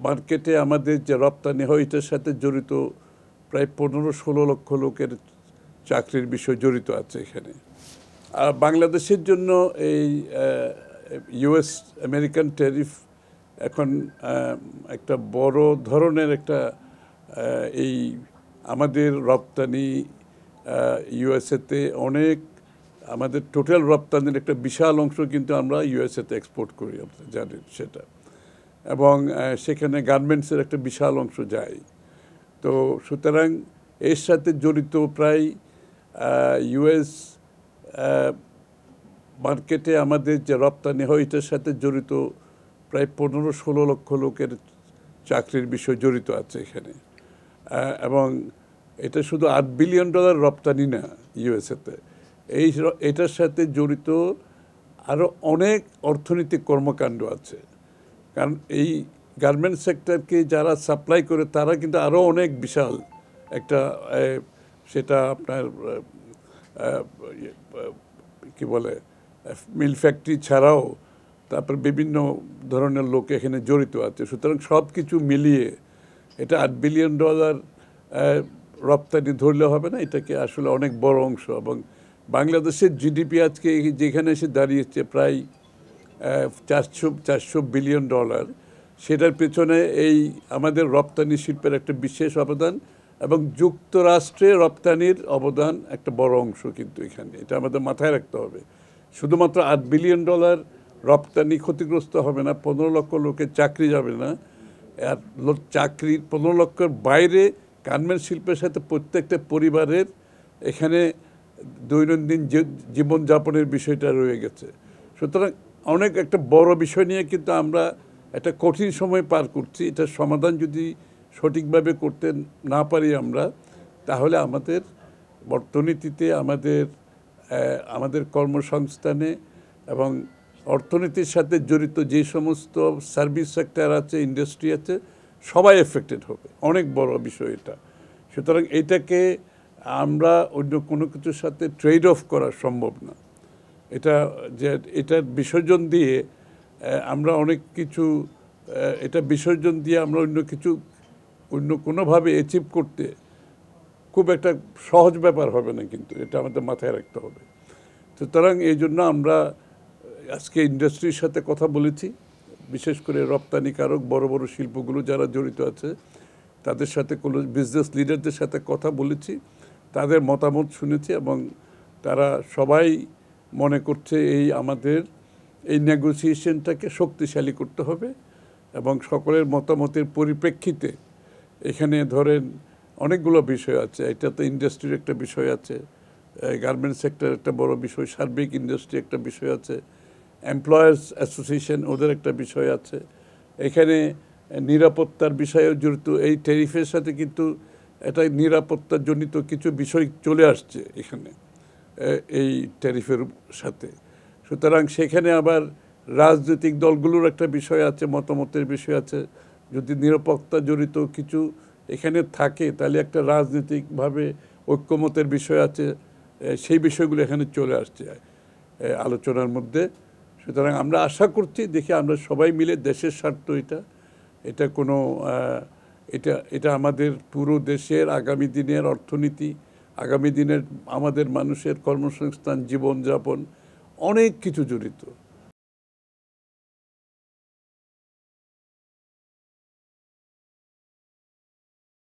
মার্কেটে আমাদের যে রপ্তানি হয় এটার সাথে জড়িত প্রায় 15-16 লক্ষ লোকের চাকরির বিষয় জড়িত আছে এখানে। আর বাংলাদেশের জন্য এই ইউএস আমেরিকান ট্যারিফ এখন একটা বড় ধরনের একটা এই আমাদের রপ্তানি ইউএসএতে অনেক আমাদের টোটাল রপ্তানির একটা বিশাল অংশ কিন্তু আমরা ইউএসএতে এক্সপোর্ট করি, আপনারা জানেন সেটা। এবং সেখানে গার্মেন্টসের একটা বিশাল অংশ যায়। তো সুতরাং এর সাথে জড়িত প্রায় ইউএস মার্কেটে আমাদের যে রপ্তানি হয় এটার সাথে জড়িত প্রায় 15-16 লক্ষ লোকের চাকরির বিষয় জড়িত আছে এখানে। এবং এটা শুধু $8 বিলিয়ন রপ্তানি না ইউএসএতে, এটার সাথে জড়িত আরও অনেক অর্থনৈতিক কর্মকাণ্ড আছে। কারণ এই গার্মেন্টস সেক্টরকে যারা সাপ্লাই করে তারা কিন্তু আরও অনেক বিশাল একটা সেটা আপনার কি বলে মিল ফ্যাক্টরি ছাড়াও তারপর বিভিন্ন ধরনের লোক এখানে জড়িত আছে। সুতরাং সব কিছু মিলিয়ে এটা $8 বিলিয়ন রপ্তানি ধরলে হবে না, এটাকে আসলে অনেক বড় অংশ। এবং বাংলাদেশের জিডিপি আজকে যেখানে এসে দাঁড়িয়েছে প্রায় $400 বিলিয়ন, সেটার পেছনে এই আমাদের রপ্তানি শিল্পের একটা বিশেষ অবদান এবং যুক্তরাষ্ট্রে রপ্তানির অবদান একটা বড় অংশ কিন্তু এখানে, এটা আমাদের মাথায় রাখতে হবে। শুধুমাত্র $8 বিলিয়ন রপ্তানি ক্ষতিগ্রস্ত হবে না, 15 লক্ষ লোকের চাকরি যাবে না। আর চাকরি 15 লক্ষের বাইরে গার্মেন্টস শিল্পের সাথে প্রত্যেকটা পরিবারের এখানে দৈনন্দিন জীবনযাপনের বিষয়টা রয়ে গেছে। সুতরাং অনেক একটা বড় বিষয় নিয়ে কিন্তু আমরা একটা কঠিন সময় পার করছি। এটার সমাধান যদি সঠিকভাবে করতে না পারি আমরা, তাহলে আমাদের অর্থনীতিতে আমাদের কর্মসংস্থানে এবং অর্থনীতির সাথে জড়িত যে সমস্ত সার্ভিস সেক্টর আছে, ইন্ডাস্ট্রি আছে, সবাই এফেক্টেড হবে। অনেক বড় বিষয় এটা। সুতরাং এটাকে আমরা অন্য কোনো কিছুর সাথে ট্রেড অফ করা সম্ভব না। এটার বিসর্জন দিয়ে আমরা অনেক কিছু এটা বিসর্জন দিয়ে আমরা অন্য কোনোভাবে অ্যাচিভ করতে খুব একটা সহজ ব্যাপার হবে না, কিন্তু এটা আমাদের মাথায় রাখতে হবে। সুতরাং এই জন্য আমরা আজকে ইন্ডাস্ট্রির সাথে কথা বলেছি, বিশেষ করে রপ্তানিকারক বড় বড় শিল্পগুলো যারা জড়িত আছে তাদের সাথে কোনো বিজনেস লিডারদের সাথে কথা বলেছি, তাদের মতামত শুনেছি এবং তারা সবাই মনে করছে আমাদের এই নেগোসিয়েশনটাকে শক্তিশালী করতে হবে। এবং সকলের মতামতের পরিপ্রেক্ষিতে এখানে ধরেন অনেকগুলো বিষয় আছে, এটাতে ইন্ডাস্ট্রির একটা বিষয় আছে, গার্মেন্টস সেক্টর একটা বড় বিষয়, সার্বিক ইন্ডাস্ট্রি একটা বিষয় আছে, এমপ্লয়ার্স অ্যাসোসিয়েশন ওদের একটা বিষয় আছে, এখানে নিরাপত্তার বিষয়েও জড়িত। এই ট্যারিফের সাথে কিন্তু এটা নিরাপত্তাজনিত কিছু বিষয় চলে আসছে এখানে এই ট্যারিফের সাথে। সুতরাং সেখানে আবার রাজনৈতিক দলগুলোর একটা বিষয় আছে, মতামতের বিষয় আছে। যদি নিরাপত্তা জড়িত কিছু এখানে থাকে তাহলে একটা রাজনৈতিকভাবে ঐক্যমতের বিষয় আছে, সেই বিষয়গুলো এখানে চলে আসছে আলোচনার মধ্যে। সুতরাং আমরা আশা করছি, দেখি আমরা সবাই মিলে দেশের স্বার্থ এটা কোনো এটা আমাদের পুরো দেশের আগামী দিনের অর্থনীতি, আগামী দিনের আমাদের মানুষের কর্মসংস্থান, জীবনযাপন, অনেক কিছু জড়িত।